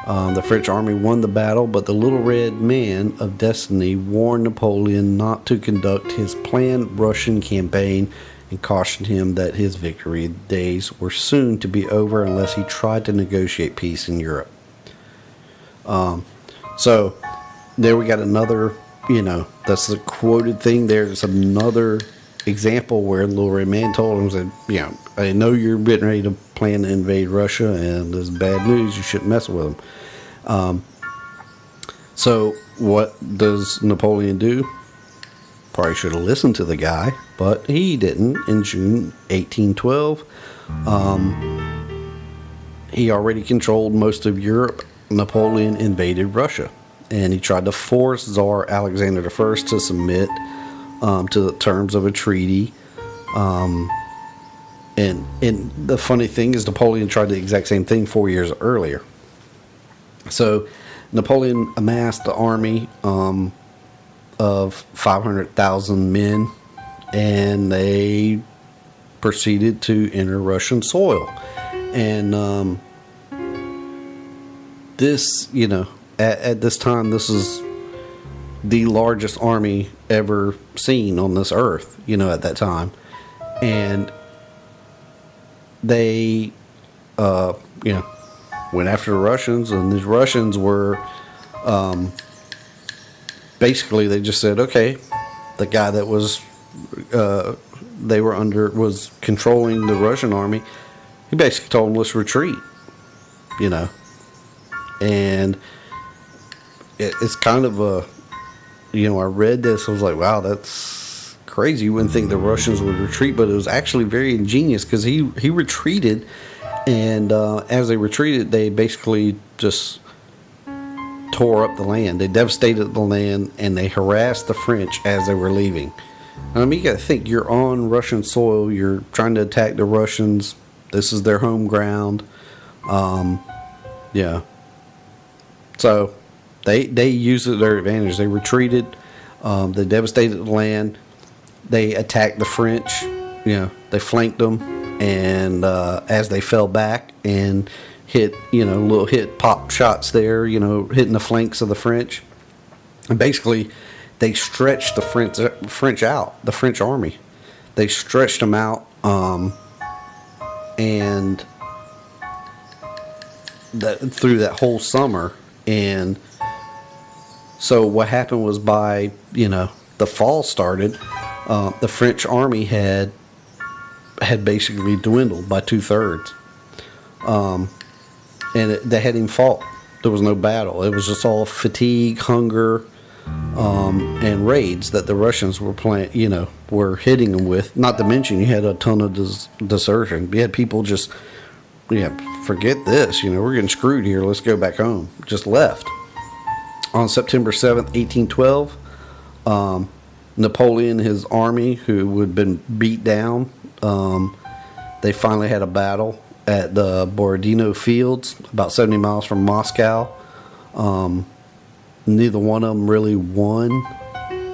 The French army won the battle, but the little red man of destiny warned Napoleon not to conduct his planned Russian campaign and cautioned him that his victory days were soon to be over unless he tried to negotiate peace in Europe. So there we got another, that's the quoted thing there. There's another example where the little red man told him, said, "I know you're getting ready to plan to invade Russia, and there's bad news. You shouldn't mess with them." So what does Napoleon do? Probably should have listened to the guy, but he didn't. In June 1812, he already controlled most of Europe. Napoleon invaded Russia, and he tried to force Tsar Alexander I to submit to the terms of a treaty. And the funny thing is, Napoleon tried the exact same thing 4 years earlier. So Napoleon amassed an army of 500,000 men, and they proceeded to enter Russian soil. And this, at this time, this is the largest army ever seen on this earth, at that time. And they, went after the Russians, and these Russians were, basically, they just said, okay, the guy that was, they were under, was controlling the Russian army, he basically told them, let's retreat, and it's kind of a, I read this, I was like, wow, that's crazy. You wouldn't think the Russians would retreat, but it was actually very ingenious, because he retreated, And as they retreated, they basically just tore up the land. They devastated the land, and they harassed the French as they were leaving. And I mean, you got to think, you're on Russian soil. You're trying to attack the Russians. This is their home ground. Yeah. So they used it to their advantage. They retreated. They devastated the land. They attacked the French. They flanked them, and as they fell back and hit, little pop shots there, hitting the flanks of the French. And basically, they stretched the French out, the French army. They stretched them out, and through that whole summer. And so what happened was, by the fall started, the French army had basically dwindled by 2/3, and they hadn't even fought. There was no battle. It was just all fatigue, hunger, and raids that the Russians were were hitting them with. Not to mention, you had a ton of desertion. You had people just, forget this. We're getting screwed here. Let's go back home. Just left. On September 7th, 1812, Napoleon and his army, who had been beat down, they finally had a battle at the Borodino Fields, about 70 miles from Moscow. Neither one of them really won,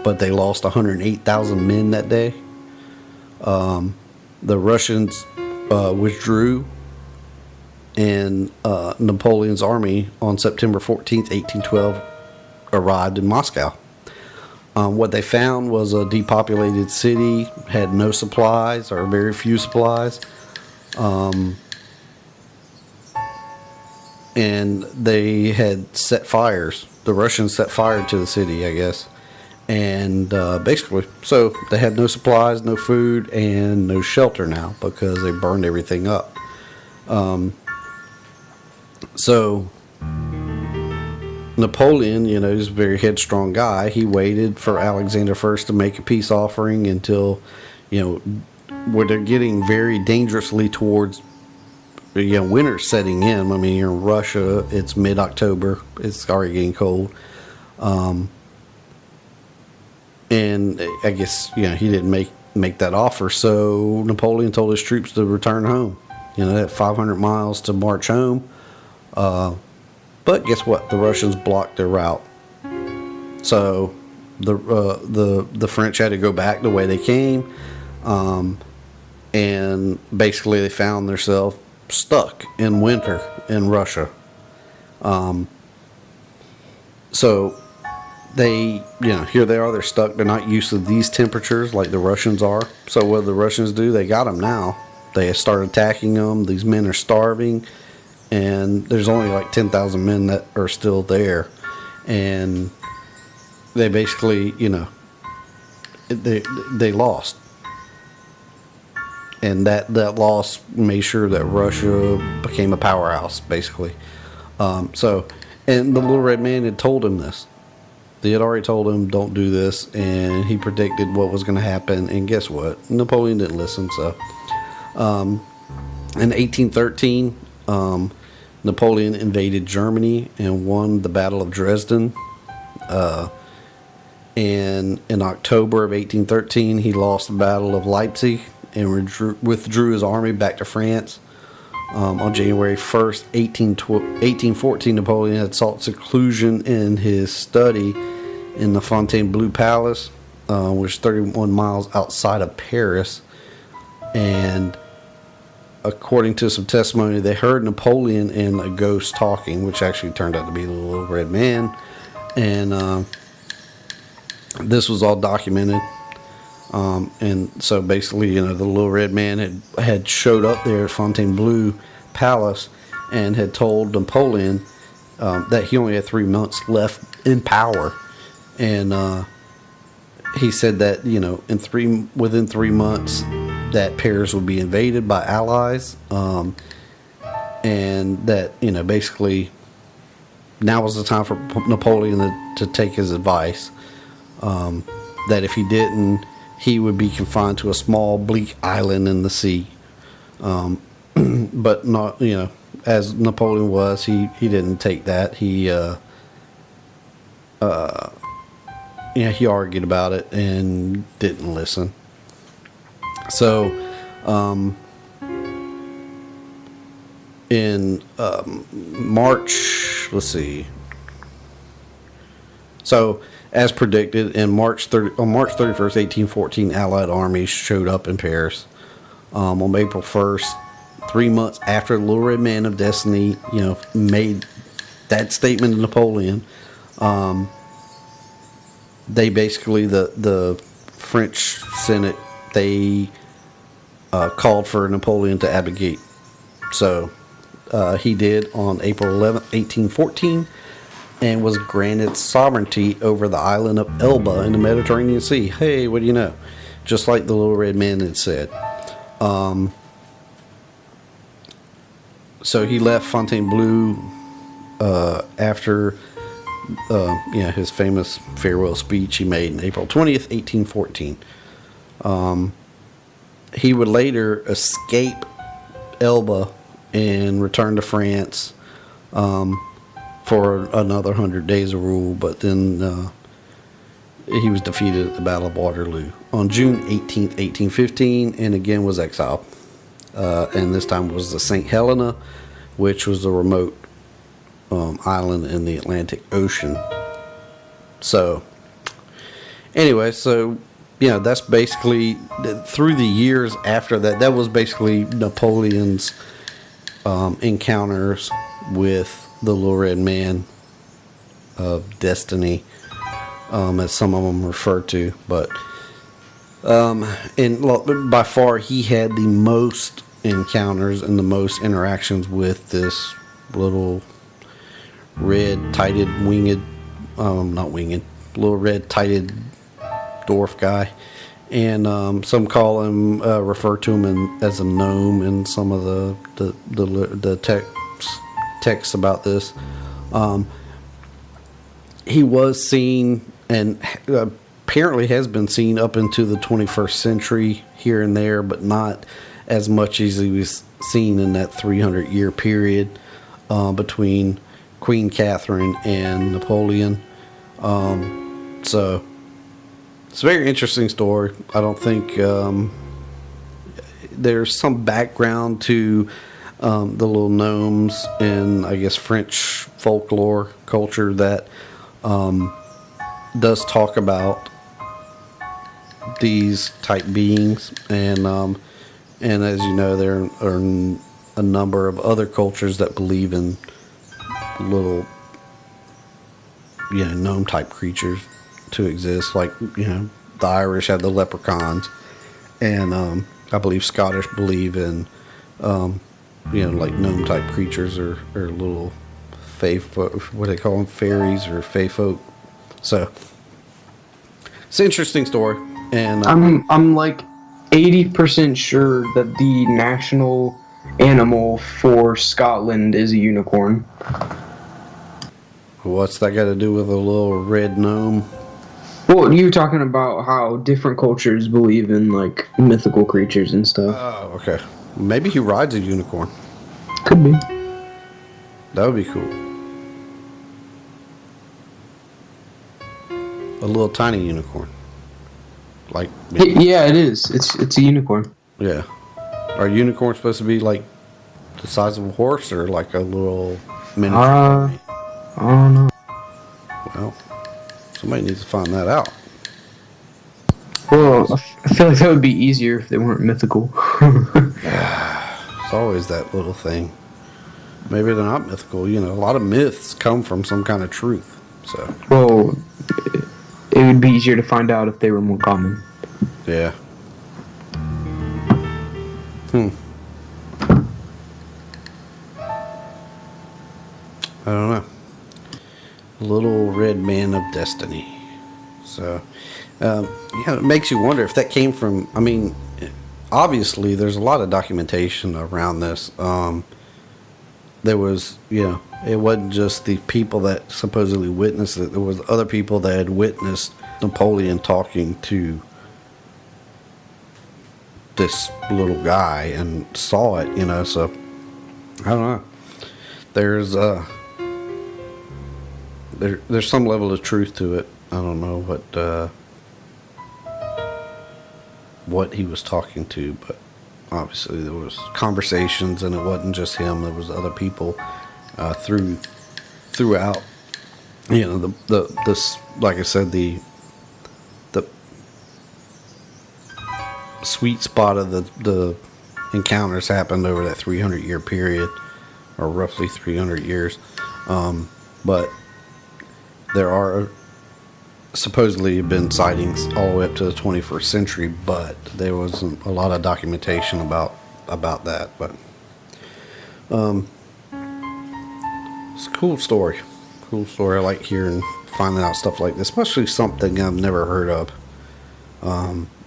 but they lost 108,000 men that day. The Russians withdrew, and Napoleon's army on September 14th, 1812, arrived in Moscow. What they found was a depopulated city, had no supplies, or very few supplies. And they had set fires. The Russians set fire to the city, I guess. And basically, so they had no supplies, no food, and no shelter now, because they burned everything up. So Napoleon, he's a very headstrong guy. He waited for Alexander I to make a peace offering until, where they're getting very dangerously towards, winter setting in. I mean, you're in Russia. It's mid-October. It's already getting cold. And I guess, he didn't make that offer. So Napoleon told his troops to return home. They had 500 miles to march home. But guess what? The Russians blocked their route. So the French had to go back the way they came. And basically they found themselves stuck in winter in Russia. So they, here they are, they're stuck. They're not used to these temperatures like the Russians are. So what do the Russians do? They got them now. They start attacking them. These men are starving. And there's only like 10,000 men that are still there. And they basically, they lost. And that loss made sure that Russia became a powerhouse, basically. And the Little Red Man had told him this. They had already told him, don't do this. And he predicted what was going to happen. And guess what? Napoleon didn't listen. So in 1813, Napoleon invaded Germany and won the Battle of Dresden. And in October of 1813, he lost the Battle of Leipzig and withdrew his army back to France. On January 1st, 1814, Napoleon had sought seclusion in his study in the Fontainebleau Palace, which is 31 miles outside of Paris. And according to some testimony, they heard Napoleon and a ghost talking, which actually turned out to be the Little Red Man. And this was all documented. And so basically, the Little Red Man had showed up there at Fontainebleau Palace and had told Napoleon that he only had 3 months left in power. And he said that, within 3 months, that Paris would be invaded by allies, and that basically now was the time for Napoleon to take his advice, that if he didn't, he would be confined to a small bleak island in the sea. but not, as Napoleon was, he didn't take that. He he argued about it and didn't listen. So in March, let's see. So, as predicted, on March 31st, 1814, Allied armies showed up in Paris. On April 1st, 3 months after the Little Red Man of Destiny, made that statement to Napoleon, they basically, the French Senate, they called for Napoleon to abdicate. So, he did on April 11th, 1814, and was granted sovereignty over the island of Elba in the Mediterranean Sea. Hey, what do you know? Just like the Little Red Man had said. So he left Fontainebleau after his famous farewell speech he made on April 20th, 1814. He would later escape Elba and return to France for another 100 days of rule, but then he was defeated at the Battle of Waterloo on June 18th, 1815, and again was exiled. And this time was the St. Helena, which was a remote island in the Atlantic Ocean. So, anyway, that's basically, through the years after that, that was basically Napoleon's encounters with the Little Red Man of Destiny, as some of them refer to. But and by far he had the most encounters and the most interactions with this little red-tided little red-tided dwarf guy. And some call him, refer to him as a gnome in some of the texts about this. He was seen and apparently has been seen up into the 21st century here and there, but not as much as he was seen in that 300-year period between Queen Catherine and Napoleon. So it's a very interesting story. I don't think there's some background to the little gnomes in, I guess, French folklore culture that does talk about these type beings, and as you know, there are a number of other cultures that believe in little gnome type creatures to exist. Like, the Irish had the leprechauns, and I believe Scottish believe in like gnome type creatures or little fae folk, what do they call them, fairies or fae folk. So it's an interesting story, and I'm like 80% sure that the national animal for Scotland is a unicorn. What's that got to do with a little red gnome? Well, you were talking about how different cultures believe in like mythical creatures and stuff. Oh, okay. Maybe he rides a unicorn. Could be. That would be cool. A little tiny unicorn. Like Yeah, it is. It's a unicorn. Yeah. Are unicorns supposed to be like the size of a horse or like a little miniature? I don't know. Well, somebody needs to find that out. Well, I feel like that would be easier if they weren't mythical. It's always that little thing. Maybe they're not mythical. A lot of myths come from some kind of truth. So. Well, it would be easier to find out if they were more common. Yeah. I don't know. Little Red Man of Destiny. So, it makes you wonder if that came from, obviously there's a lot of documentation around this. There was, it wasn't just the people that supposedly witnessed it. There was other people that had witnessed Napoleon talking to this little guy and saw it, you know. So I don't know. There's there's some level of truth to it. I don't know what he was talking to, but obviously there was conversations, and it wasn't just him. There was other people throughout. You know, this, like I said, the sweet spot of the encounters happened over that 300-year period, or roughly 300 years. But there are supposedly been sightings all the way up to the 21st century, but there wasn't a lot of documentation about that. But it's a cool story. Cool story. I like hearing, finding out stuff like this, especially something I've never heard of.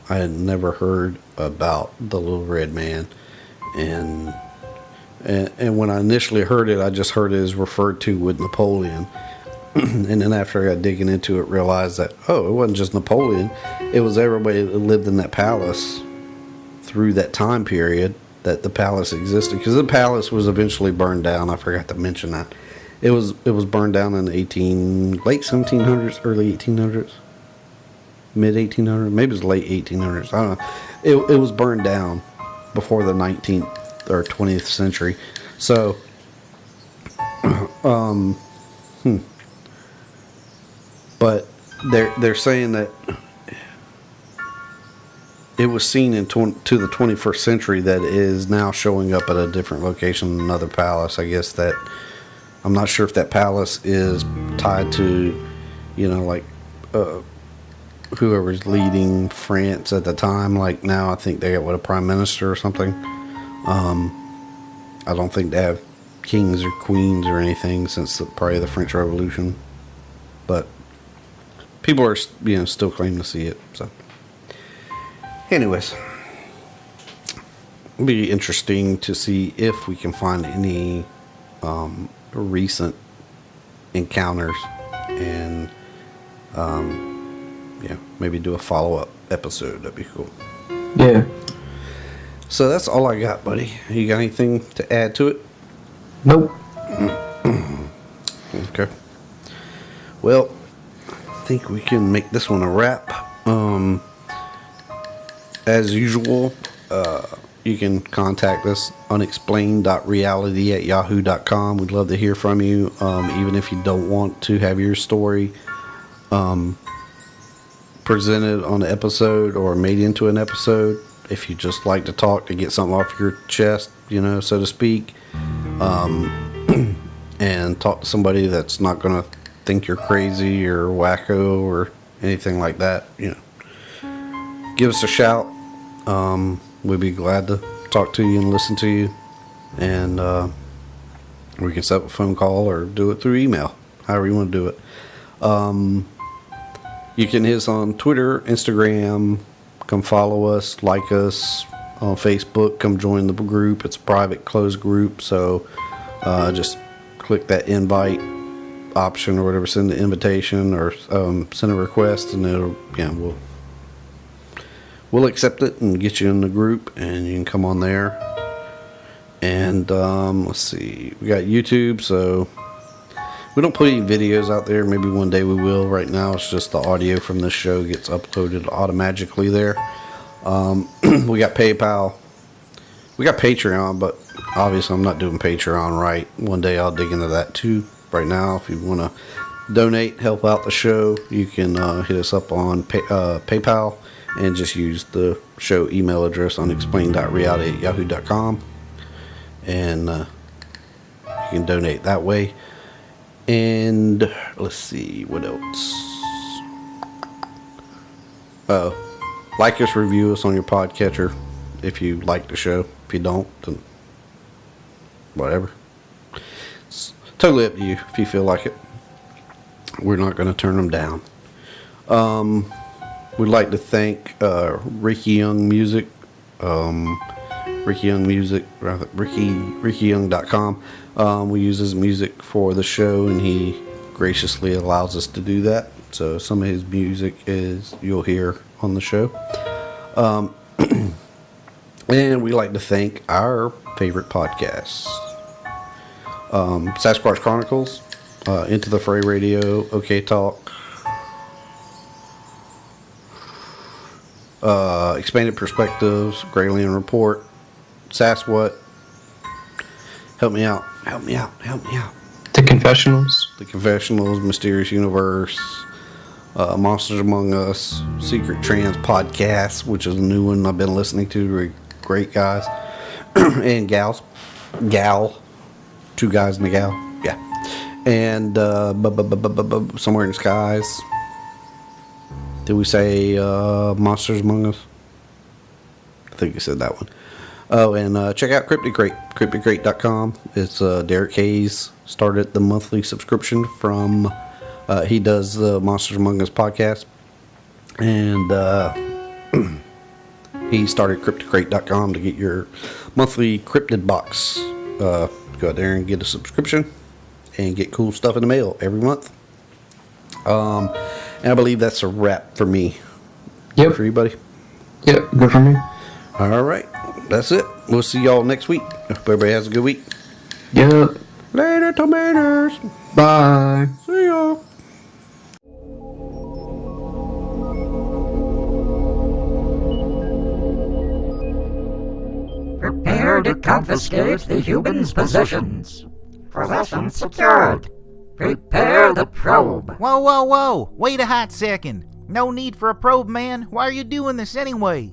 I had never heard about the Little Red Man, and when I initially heard it, I just heard it as referred to with Napoleon. And then after I got digging into it, realized that, it wasn't just Napoleon. It was everybody that lived in that palace through that time period that the palace existed. Because the palace was eventually burned down. I forgot to mention that. It was burned down in the late 1700s, early 1800s, mid 1800s. Maybe it was late 1800s. I don't know. It was burned down before the 19th or 20th century. So, but they're saying that it was seen to the 21st century that is now showing up at a different location in another palace. I guess that, I'm not sure if that palace is tied to, you know, like whoever's leading France at the time. Like now I think they got a prime minister or something. I don't think they have kings or queens or anything since probably the French Revolution. But people are, you know, still claiming to see it. So anyways, it'll be interesting to see if we can find any recent encounters, and maybe do a follow-up episode. That'd be cool. Yeah. So that's all I got, buddy. You got anything to add to it? Nope. Okay. Well, I think we can make this one a wrap. As usual, you can contact us, unexplained.reality@yahoo.com. We'd love to hear from you, even if you don't want to have your story presented on an episode or made into an episode. If you just like to talk, to get something off your chest, you know, so to speak, and talk to somebody that's not going to think you're crazy or wacko or anything like that, you know, give us a shout. We'd be glad to talk to you and listen to you, and we can set up a phone call or do it through email, however you want to do it. You can hit us on Twitter, Instagram. Come follow us, like us on Facebook. Come join the group. It's a private, closed group, so just click that invite option or whatever, send the invitation or send a request, and it'll, we'll accept it and get you in the group, and you can come on there. And let's see, we got YouTube, so we don't put any videos out there. Maybe one day we will. Right now it's just the audio from this show gets uploaded automatically there. We got PayPal. We got Patreon, but obviously I'm not doing Patreon right. One day I'll dig into that too. Right now, if you want to donate, help out the show, you can hit us up on PayPal and just use the show email address, unexplained.reality@yahoo.com, and you can donate that way. And let's see, what else? Like us, review us on your podcatcher if you like the show. If you don't, then whatever. It's totally up to you if you feel like it. We're not going to turn them down. We'd like to thank Ricky Young Music. Ricky Young Music, rather, RickyYoung.com. We use his music for the show, and he graciously allows us to do that. So some of his music you'll hear on the show. And we like to thank our favorite podcasts. Sasquatch Chronicles, Into the Fray Radio, OK Talk, Expanded Perspectives, Grayland Report, Sasquatch. Help me out. The Confessionals. The Confessionals, Mysterious Universe, Monsters Among Us, Secret Trans Podcast, which is a new one I've been listening to. They're great guys. And gals. Gal. Two guys and a gal. Yeah. And Somewhere in the Skies. Did we say Monsters Among Us? I think you said that one. Oh, and check out Cryptid Crate. CryptidCrate.com. It's Derek Hayes started the monthly subscription from... he does the Monsters Among Us podcast. And he started CryptidCrate.com to get your monthly cryptid box. Go out there and get a subscription and get cool stuff in the mail every month. And I believe that's a wrap for me. Yep. For you, buddy? Yep, good for me. All right. That's it. We'll see y'all next week. Hope everybody has a good week. Yep. Later, tomatoes. Bye. See y'all. Prepare to confiscate the humans' possessions. Possessions secured. Prepare the probe. Whoa, whoa, whoa! Wait a hot second. No need for a probe, man. Why are you doing this anyway?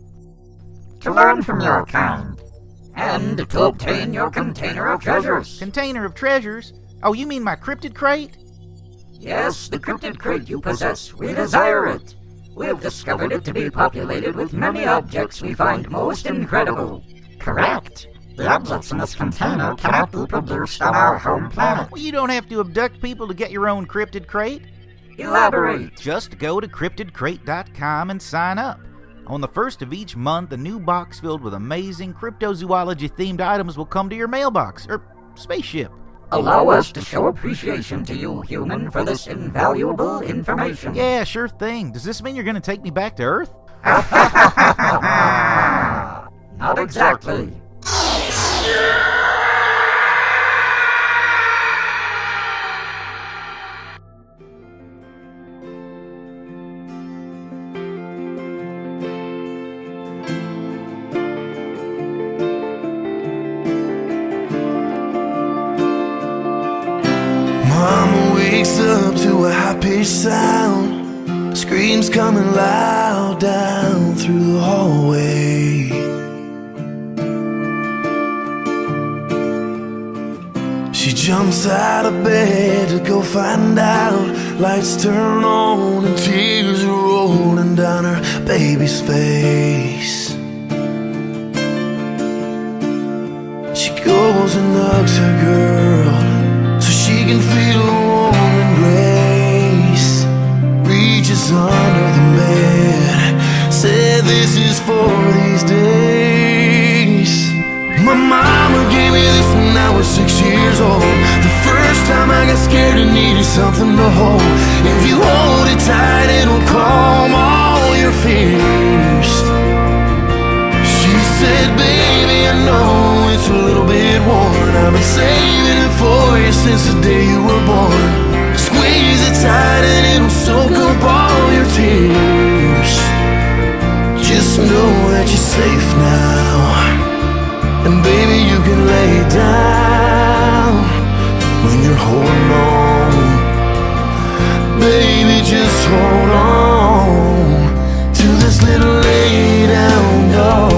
To learn from your kind. And to obtain your container of treasures. Container of treasures? Oh, you mean my cryptid crate? Yes, the cryptid crate you possess. We desire it. We have discovered it to be populated with many objects we find most incredible. Correct. The objects in this container cannot be produced on our home planet. Well, you don't have to abduct people to get your own cryptid crate. Elaborate. Just go to cryptidcrate.com and sign up. On the first of each month, a new box filled with amazing cryptozoology-themed items will come to your mailbox, or spaceship. Allow us to show appreciation to you, human, for this invaluable information. Yeah, sure thing. Does this mean you're going to take me back to Earth? Not exactly. Mama wakes up to a high-pitched sound. Screams coming loud down through the hallway. She jumps out of bed to go find out. Lights turn on and tears are rolling down her baby's face. She goes and hugs her girl so she can feel a warm embrace. Reaches under the bed, said this is for these days. My mama gave me this when I was 6 years old. The first time I got scared and needed something to hold. If you hold it tight, it'll calm all your fears. She said, baby, I know it's a little bit worn. I've been saving it for you since the day you were born. Squeeze it tight and it'll soak up all your tears. Just know that you're safe now. And baby, you can lay down when you're holding on. Baby, just hold on to this little lay down doll.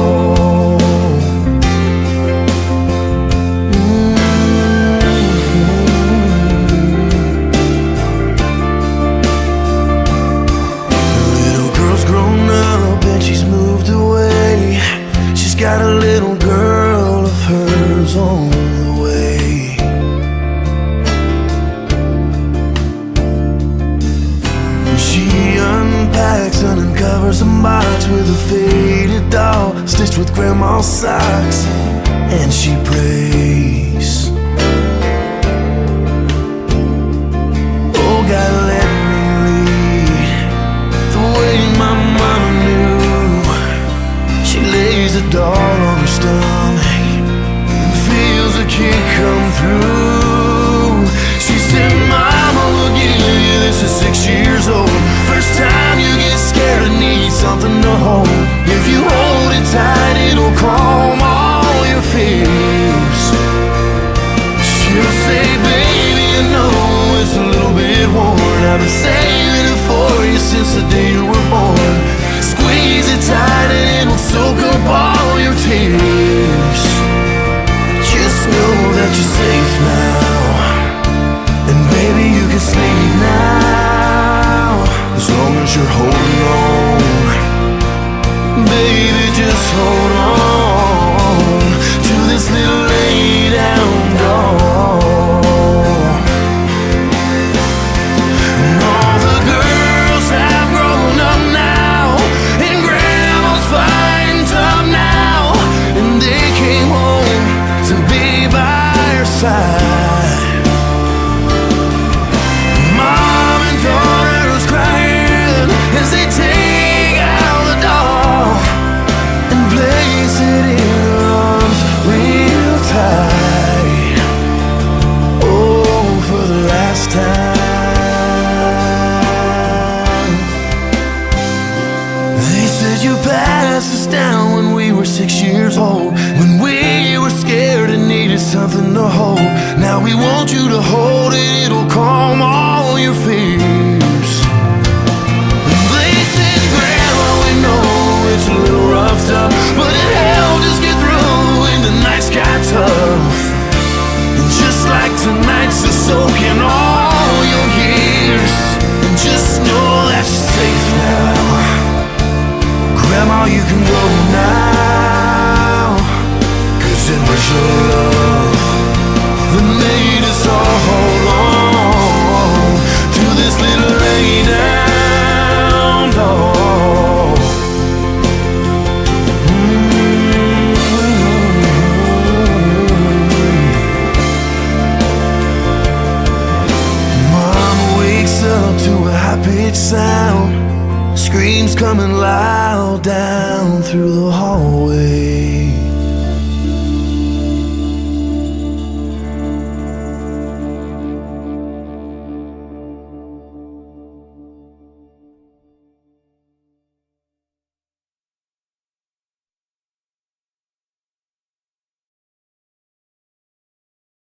The little girl's grown up and she's moved away. She's got a little girl of hers on the way. She unpacks and uncovers a box with a faded doll stitched with grandma's socks, and she prays, oh God, let me lead the way my mama knew. She lays a doll on her home. If you hold it tight, it'll calm all your fears. She'll say, baby, you know it's a little bit worn. I've been saving it for you since the day you were born. Squeeze it tight and it'll soak up all your tears. Just know that you're safe now, and baby, you can sleep now, as long as you're holding on. Baby, just hold on to this little lay down doll. And all the girls have grown up now, and grandma's fine tough now, and they came home to be by her side. Mom and daughters crying as they take out the doll and place it in her arms real tight. Oh, for the last time. They said you passed us down when we were 6 years old, when we were scared and needed something to hold. Now we want you to hold it, it'll calm all your fears. And they said, Grandma, we know it's a little roughed up, but it helped us get through when the nights got tough. And just like tonight's to soak in all your years, and just know that you're safe now. Grandma, you can go now, 'cause it was your love that made us all hold on to this little lay down doll. Mama wakes up to a high-pitched sound, screams coming loud down through the hallway.